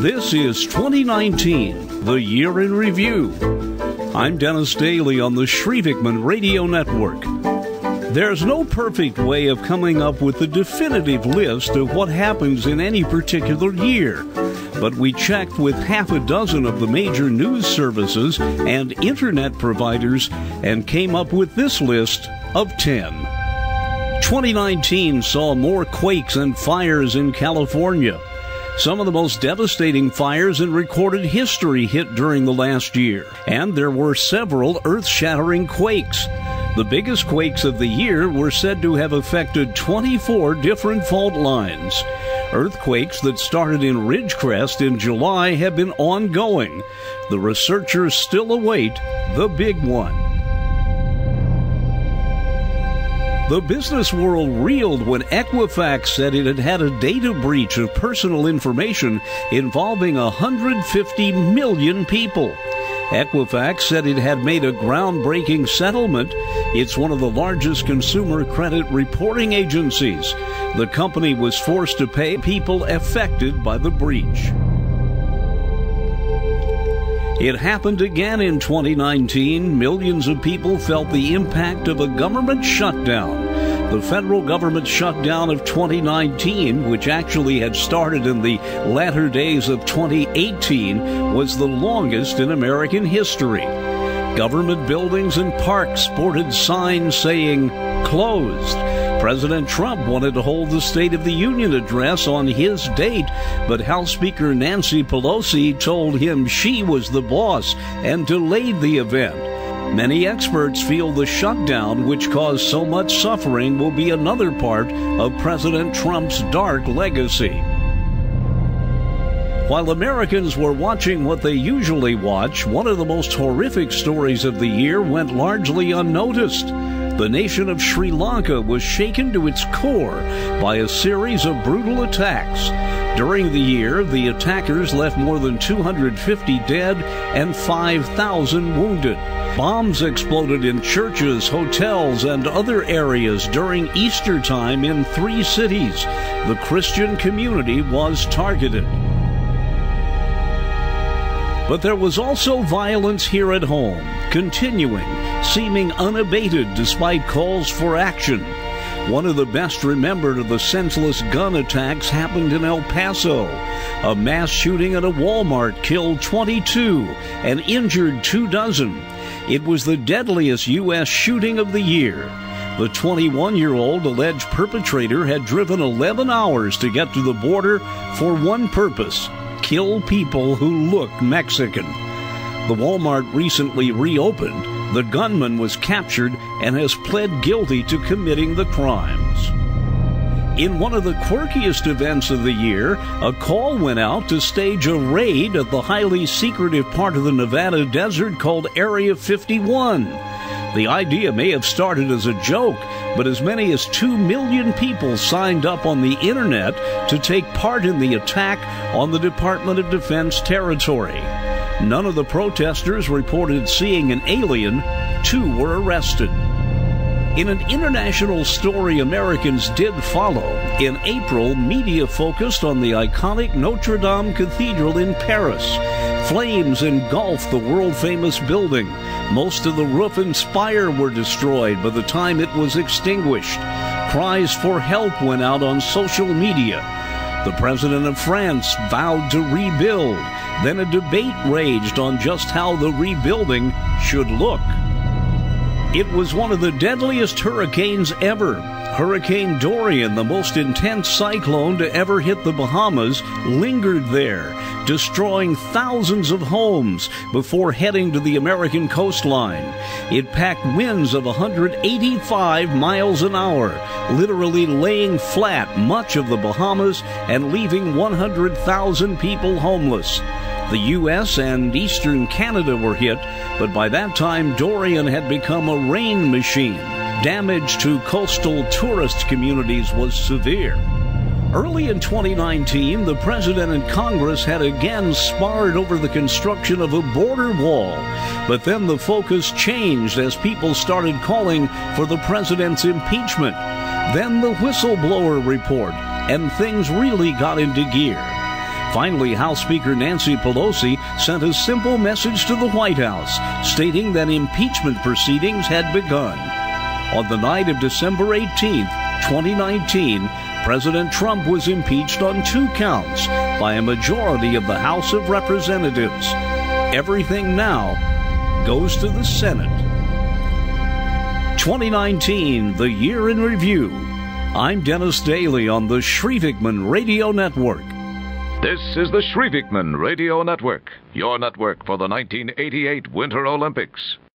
This is 2019, the year in review. I'm Dennis Daly on the Shrevekman Radio Network. There's no perfect way of coming up with a definitive list of what happens in any particular year, but we checked with half a dozen of the major news services and internet providers and came up with this list of 10. 2019 saw more quakes and fires in California. Some of the most devastating fires in recorded history hit during the last year, and there were several earth-shattering quakes. The biggest quakes of the year were said to have affected 24 different fault lines. Earthquakes that started in Ridgecrest in July have been ongoing. The researchers still await the big one. The business world reeled when Equifax said it had had a data breach of personal information involving 150 million people. Equifax said it had made a groundbreaking settlement. It's one of the largest consumer credit reporting agencies. The company was forced to pay people affected by the breach. It happened again in 2019. Millions of people felt the impact of a government shutdown. The federal government shutdown of 2019, which actually had started in the latter days of 2018, was the longest in American history. Government buildings and parks sported signs saying, "Closed." President Trump wanted to hold the State of the Union address on his date, but House Speaker Nancy Pelosi told him she was the boss and delayed the event. Many experts feel the shutdown, which caused so much suffering, will be another part of President Trump's dark legacy. While Americans were watching what they usually watch, one of the most horrific stories of the year went largely unnoticed. The nation of Sri Lanka was shaken to its core by a series of brutal attacks. During the year, the attackers left more than 250 dead and 5,000 wounded. Bombs exploded in churches, hotels, and other areas during Easter time in 3 cities. The Christian community was targeted. But there was also violence here at home, continuing, seeming unabated despite calls for action. One of the best remembered of the senseless gun attacks happened in El Paso. A mass shooting at a Walmart killed 22 and injured 24. It was the deadliest U.S. shooting of the year. The 21-year-old alleged perpetrator had driven 11 hours to get to the border for one purpose: kill people who looked Mexican. The Walmart recently reopened. The gunman was captured and has pled guilty to committing the crimes. In one of the quirkiest events of the year, a call went out to stage a raid at the highly secretive part of the Nevada desert called Area 51. The idea may have started as a joke, but as many as 2 million people signed up on the internet to take part in the attack on the Department of Defense territory. None of the protesters reported seeing an alien. 2 were arrested. In an international story Americans did follow, in April, media focused on the iconic Notre Dame Cathedral in Paris. Flames engulfed the world-famous building. Most of the roof and spire were destroyed by the time it was extinguished. Cries for help went out on social media. The president of France vowed to rebuild. Then a debate raged on just how the rebuilding should look. It was one of the deadliest hurricanes ever. Hurricane Durian, the most intense cyclone to ever hit the Bahamas, lingered there, destroying thousands of homes before heading to the American coastline. It packed winds of 185 miles an hour, literally laying flat much of the Bahamas and leaving 100,000 people homeless. The U.S. and eastern Canada were hit, but by that time Durian had become a rain machine. Damage to coastal tourist communities was severe. Early in 2019, the President and Congress had again sparred over the construction of a border wall. But then the focus changed as people started calling for the President's impeachment. Then the whistleblower report, and things really got into gear. Finally, House Speaker Nancy Pelosi sent a simple message to the White House, stating that impeachment proceedings had begun. On the night of December 18, 2019, President Trump was impeached on 2 counts by a majority of the House of Representatives. Everything now goes to the Senate. 2019, the year in review. I'm Dennis Daly on the Shrevekman Radio Network. This is the Shrevekman Radio Network, your network for the 1988 Winter Olympics.